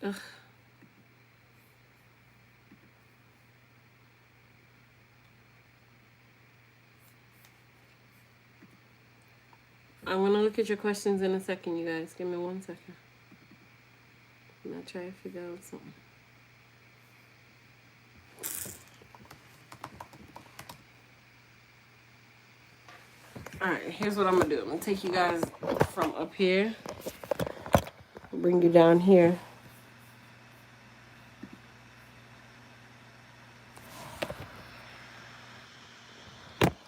Ugh. I'm going to look at your questions in a second, you guys. Give me 1 second. I'm going to try to figure out something. Alright, here's what I'm going to do. I'm going to take you guys from up here. Bring you down here.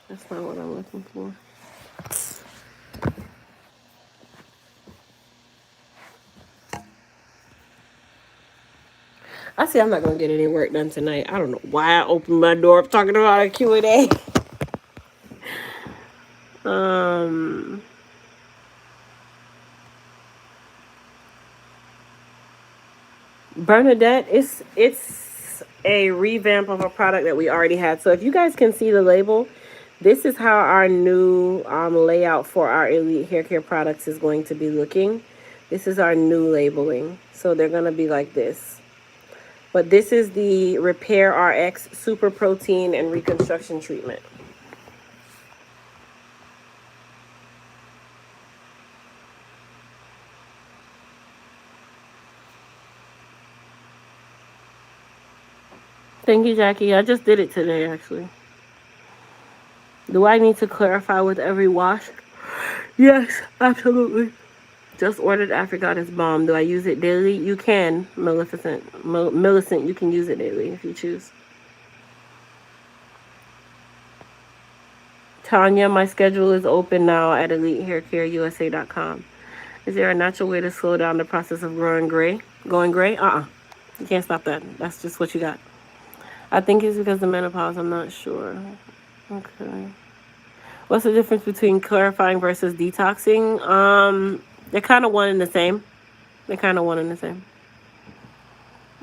That's not what I'm looking for. I see I'm not going to get any work done tonight. I don't know why I opened my door up talking about a Q&A. Bernadette, it's a revamp of a product that we already had. So if you guys can see the label, this is how our new layout for our Elite Hair Care products is going to be looking. This is our new labeling. So they're going to be like this. But this is the Repair RX Super Protein and Reconstruction Treatment. Thank you, Jackie. I just did it today, actually. Do I need to clarify with every wash? Yes, absolutely. Just ordered Africanus Balm. Do I use it daily? You can, Millicent, you can use it daily if you choose. Tanya, my schedule is open now at EliteHairCareUSA.com. Is there a natural way to slow down the process of growing gray? Going gray? You can't stop that. That's just what you got. I think it's because of menopause. I'm not sure. Okay. What's the difference between clarifying versus detoxing? They're kind of one and the same.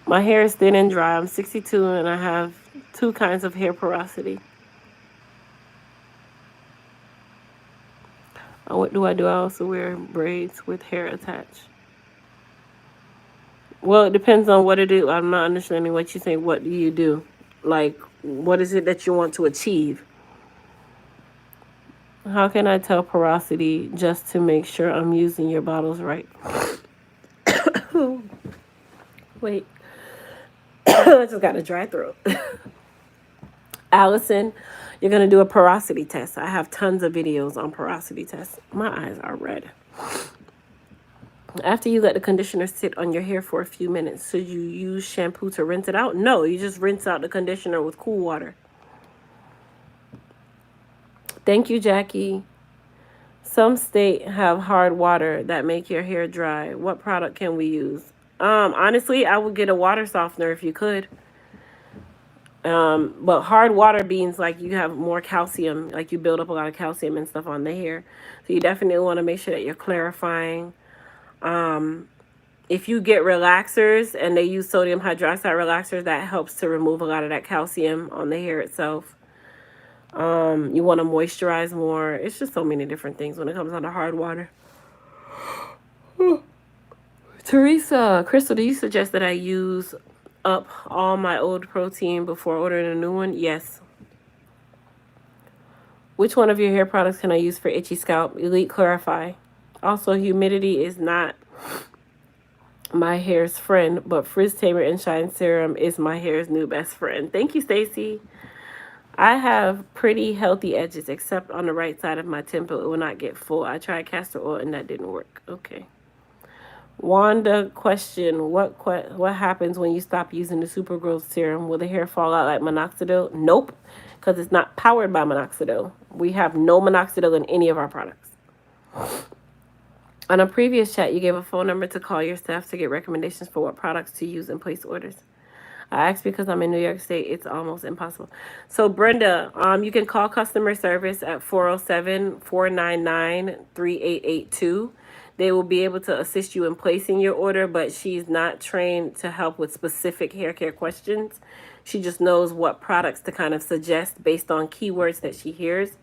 My hair is thin and dry. I'm 62 and I have 2 kinds of hair porosity. What do? I also wear braids with hair attached. Well, it depends on what it is. I'm not understanding what you're saying. What do you do? Like, what is it that you want to achieve? How can I tell porosity just to make sure I'm using your bottles right? Wait. I just got a dry throat. Allison, you're going to do a porosity test. I have tons of videos on porosity tests. My eyes are red. After you let the conditioner sit on your hair for a few minutes, should you use shampoo to rinse it out? No, you just rinse out the conditioner with cool water. Thank you, Jackie. Some states have hard water that make your hair dry. What product can we use? Honestly, I would get a water softener if you could. But hard water means like you have more calcium, like you build up a lot of calcium and stuff on the hair. So you definitely want to make sure that you're clarifying. If you get relaxers and they use sodium hydroxide relaxers, that helps to remove a lot of that calcium on the hair itself. You want to moisturize more. It's just so many different things when it comes down to hard water. Teresa, Crystal, do you suggest that I use up all my old protein before ordering a new one? Yes. Which one of your hair products can I use for itchy scalp? Elite Clarify. Also, humidity is not my hair's friend, but Frizz Tamer and Shine Serum is my hair's new best friend. Thank you, Stacy. I have pretty healthy edges, except on the right side of my temple. It will not get full. I tried castor oil and that didn't work. Okay. Wanda, question, what happens when you stop using the Super Growth Serum? Will the hair fall out like minoxidil? Nope, because it's not powered by minoxidil. We have no minoxidil in any of our products. On a previous chat, you gave a phone number to call your staff to get recommendations for what products to use and place orders. I asked because I'm in New York State. It's almost impossible. So, Brenda, you can call customer service at 407-499-3882. They will be able to assist you in placing your order, but she's not trained to help with specific hair care questions. She just knows what products to kind of suggest based on keywords that she hears.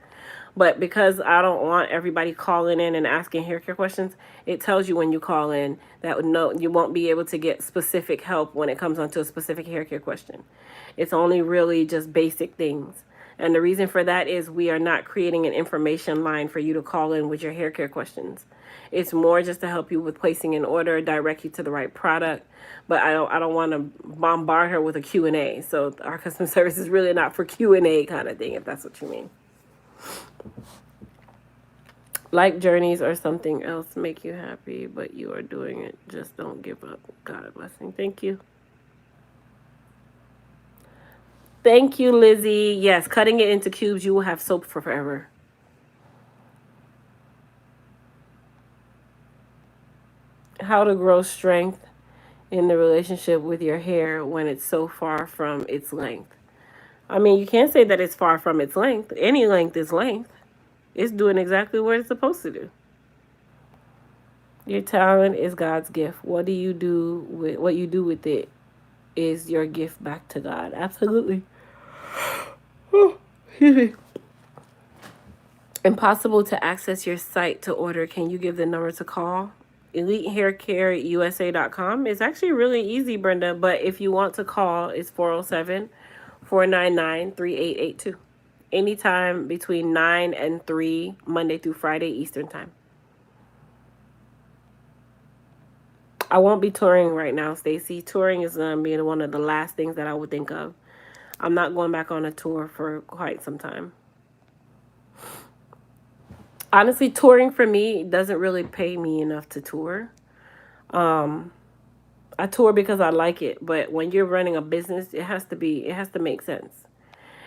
But because I don't want everybody calling in and asking hair care questions, it tells you when you call in that no, you won't be able to get specific help when it comes onto a specific hair care question. It's only really just basic things. And the reason for that is we are not creating an information line for you to call in with your hair care questions. It's more just to help you with placing an order, direct you to the right product. But I don't want to bombard her with a Q&A. So our customer service is really not for Q&A kind of thing, if that's what you mean. Like journeys or something else make you happy, but you are doing it. Just don't give up. God blessing. Thank you. Thank you, Lizzie. Yes, cutting it into cubes, you will have soap for forever. How to grow strength in the relationship with your hair when it's so far from its length. I mean, you can't say that it's far from its length. Any length is length. It's doing exactly what it's supposed to do. Your talent is God's gift. What do you do with what you do with it is your gift back to God. Absolutely. Excuse me. Impossible to access your site to order. Can you give the number to call? EliteHairCareUSA.com. It's actually really easy, Brenda, but if you want to call, it's 407-499-3882. Anytime between 9 and 3, Monday through Friday, Eastern Time. I won't be touring right now, Stacy. Touring is going to be one of the last things that I would think of. I'm not going back on a tour for quite some time. Honestly, touring for me doesn't really pay me enough to tour. I tour because I like it, but when you're running a business, it has to make sense.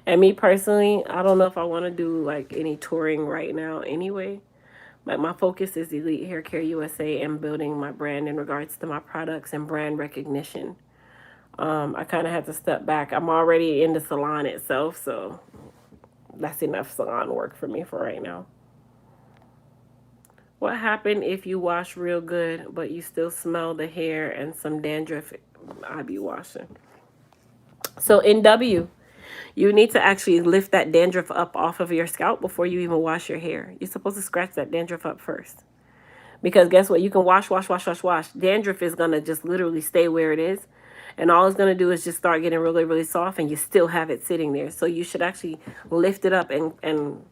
And me personally, I don't know if I want to do like any touring right now anyway. Like my focus is Elite Hair Care USA and building my brand in regards to my products and brand recognition. I kind of had to step back. I'm already in the salon itself, so that's enough salon work for me for right now. What happened if you wash real good, but you still smell the hair and some dandruff? I be washing. So in W, you need to actually lift that dandruff up off of your scalp before you even wash your hair. You're supposed to scratch that dandruff up first. Because guess what? You can wash. Dandruff is going to just literally stay where it is. And all it's going to do is just start getting really, really soft, and you still have it sitting there. So you should actually lift it up and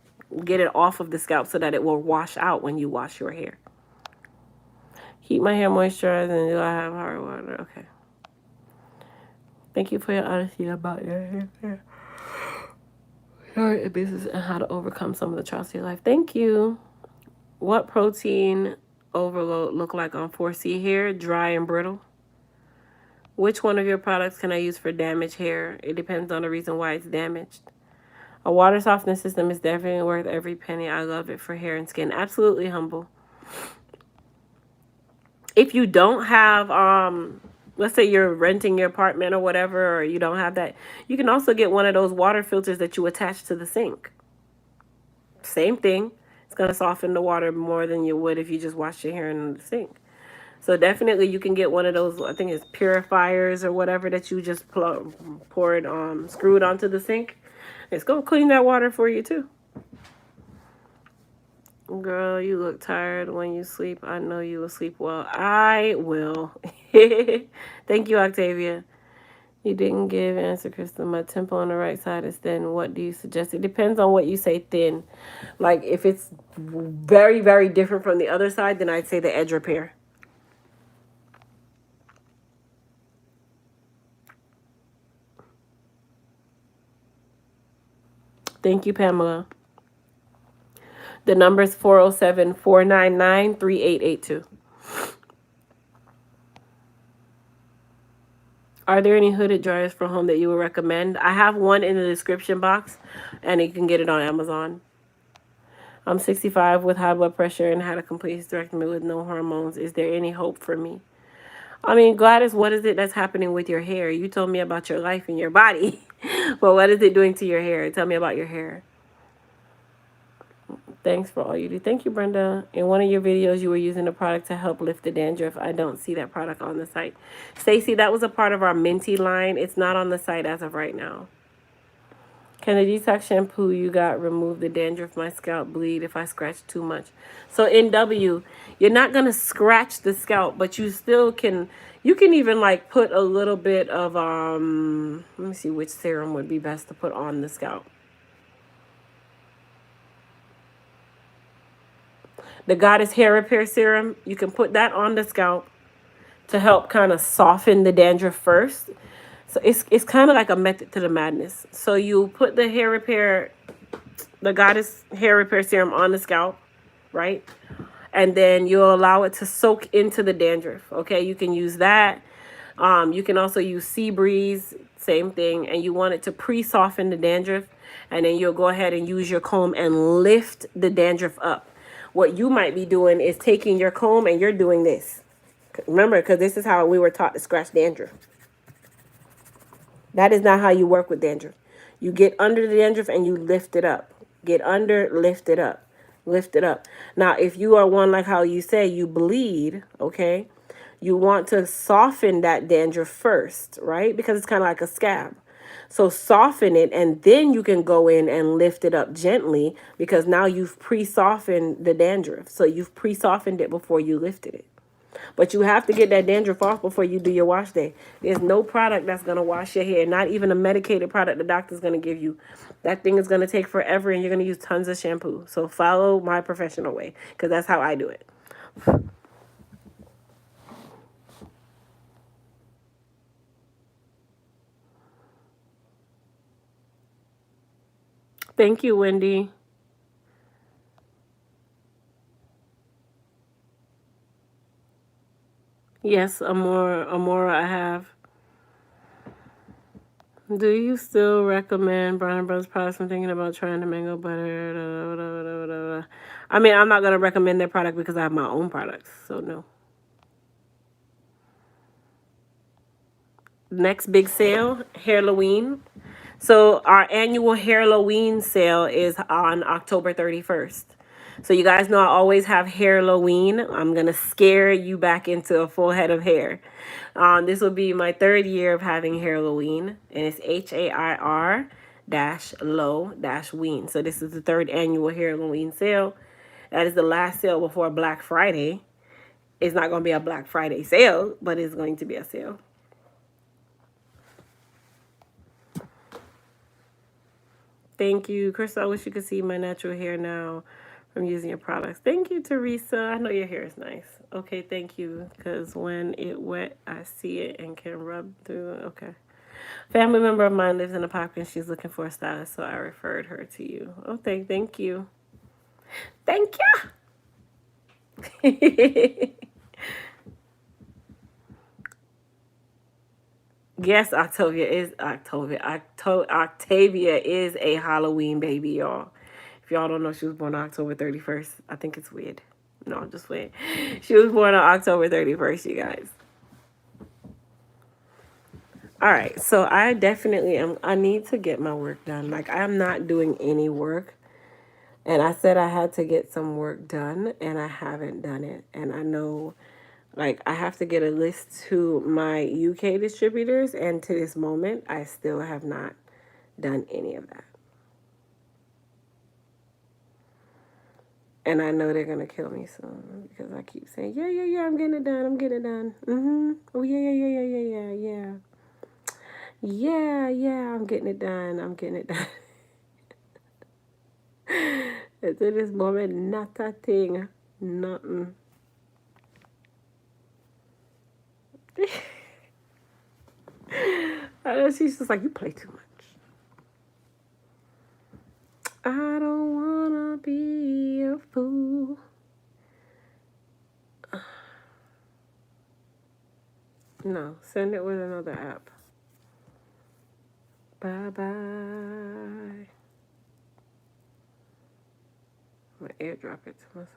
get it off of the scalp so that it will wash out when you wash your hair. Keep my hair moisturized, and do I have hard water? Okay. Thank you for your honesty about your hair. Your business and how to overcome some of the trials of your life. Thank you. What protein overload look like on 4C hair? Dry and brittle. Which one of your products can I use for damaged hair? It depends on the reason why it's damaged. A water softening system is definitely worth every penny. I love it for hair and skin. Absolutely, Humble. If you don't have, let's say you're renting your apartment or whatever, or you don't have that, you can also get one of those water filters that you attach to the sink. Same thing. It's going to soften the water more than you would if you just wash your hair in the sink. So definitely you can get one of those, I think it's purifiers or whatever, that you just poured, screwed onto the sink. It's going to clean that water for you too. Girl, you look tired when you sleep. I know you will sleep well. I will. Thank you, Octavia. You didn't give answer, Kristen. My temple on the right side is thin. What do you suggest? It depends on what you say thin. Like if it's very, very different from the other side, then I'd say the edge repair. Thank you, Pamela. The number is 407-499-3882. Are there any hooded dryers for home that you would recommend? I have one in the description box, and you can get it on Amazon. I'm 65 with high blood pressure and had a complete hysterectomy with no hormones. Is there any hope for me? I mean, Gladys, what is it that's happening with your hair? You told me about your life and your body, but what is it doing to your hair? Tell me about your hair. Thanks for all you do. Thank you, Brenda. In one of your videos, you were using a product to help lift the dandruff. I don't see that product on the site. Stacy, that was a part of our Minty line. It's not on the site as of right now. Can the detox shampoo you got remove the dandruff? My scalp bleed if I scratch too much. So in W, you're not going to scratch the scalp, but you still can, you can even like put a little bit of, let me see which serum would be best to put on the scalp. The Goddess Hair Repair Serum, you can put that on the scalp to help kind of soften the dandruff first. So it's kind of like a method to the madness. So you put the the Goddess Hair Repair Serum on the scalp, right? And then you'll allow it to soak into the dandruff, okay? You can use that. You can also use Sea Breeze, same thing. And you want it to pre-soften the dandruff. And then you'll go ahead and use your comb and lift the dandruff up. What you might be doing is taking your comb and you're doing this. Remember, because this is how we were taught to scratch dandruff. That is not how you work with dandruff. You get under the dandruff and you lift it up. Get under, lift it up. Lift it up. Now, if you are one like how you say you bleed, okay, you want to soften that dandruff first, right? Because it's kind of like a scab. So soften it, and then you can go in and lift it up gently, because now you've pre-softened the dandruff. So you've pre-softened it before you lifted it. But you have to get that dandruff off before you do your wash day. There's no product that's going to wash your hair, not even a medicated product the doctor's going to give you. That thing is going to take forever, and you're going to use tons of shampoo. So follow my professional way, because that's how I do it. Thank you, Wendy. Yes, Amora, I have. Do you still recommend Brown Brothers products? I'm thinking about trying to mango butter. Da, da, da, da, da. I mean, I'm not going to recommend their product because I have my own products, so no. Next big sale, Halloween. So our annual Halloween sale is on October 31st. So you guys know I always have Halloween. I'm going to scare you back into a full head of hair. This will be my 3rd year of having Halloween, and it's HAIR-low-ween. So this is the 3rd annual Halloween sale. That is the last sale before Black Friday. It's not going to be a Black Friday sale, but it's going to be a sale. Thank you, Crystal. I wish you could see my natural hair now from using your products. Thank you, Teresa. I know your hair is nice. Okay, thank you. Because when it wet, I see it and can rub through. Okay. Family member of mine lives in Apopka and she's looking for a stylist, so I referred her to you. Oh, thank you. Thank you. Yes, Octavia is a Halloween baby, y'all. If y'all don't know, she was born on October 31st. I think it's weird. No, I'm just weird. She was born on October 31st, you guys. All right, so I definitely am. I need to get my work done. Like, I'm not doing any work. And I said I had to get some work done, and I haven't done it. And I know, like, I have to get a list to my UK distributors, and to this moment, I still have not done any of that. And I know they're going to kill me soon because I keep saying, yeah, I'm getting it done. I'm getting it done. Oh, yeah. Yeah, I'm getting it done. I'm getting it done. And to this moment, not a thing. Nothing. I know she's just like, you play too much. I don't wanna be a fool. No, send it with another app. Bye-bye. I'm gonna airdrop it to myself.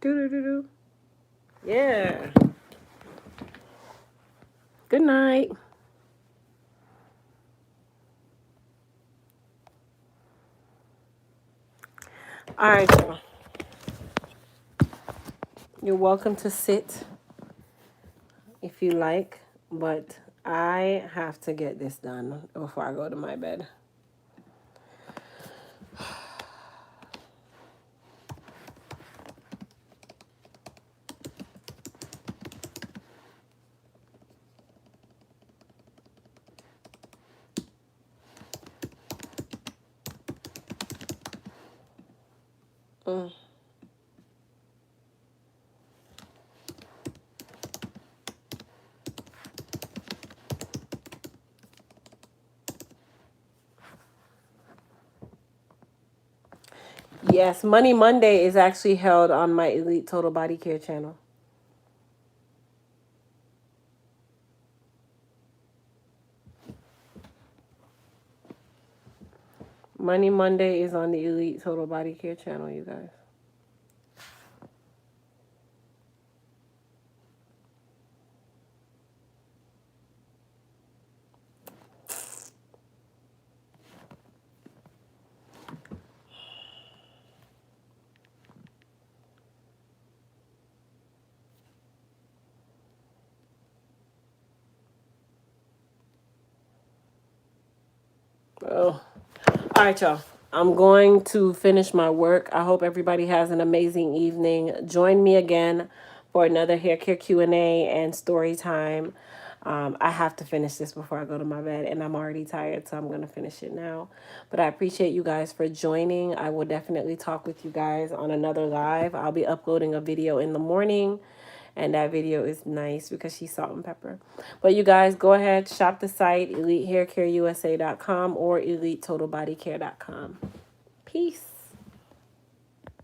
Do. Yeah. Good night. All right, y'all. You're welcome to sit if you like, but I have to get this done before I go to my bed. Yes, Money Monday is actually held on my Elite Total Body Care channel. Money Monday is on the Elite Total Body Care channel, you guys. Oh. All right, y'all. I'm going to finish my work. I hope everybody has an amazing evening. Join me again for another hair care Q&A and story time. I have to finish this before I go to my bed, and I'm already tired, so I'm going to finish it now. But I appreciate you guys for joining. I will definitely talk with you guys on another live. I'll be uploading a video in the morning, and that video is nice because she's salt and pepper. But you guys, go ahead, shop the site, elitehaircareusa.com or elitetotalbodycare.com. Peace.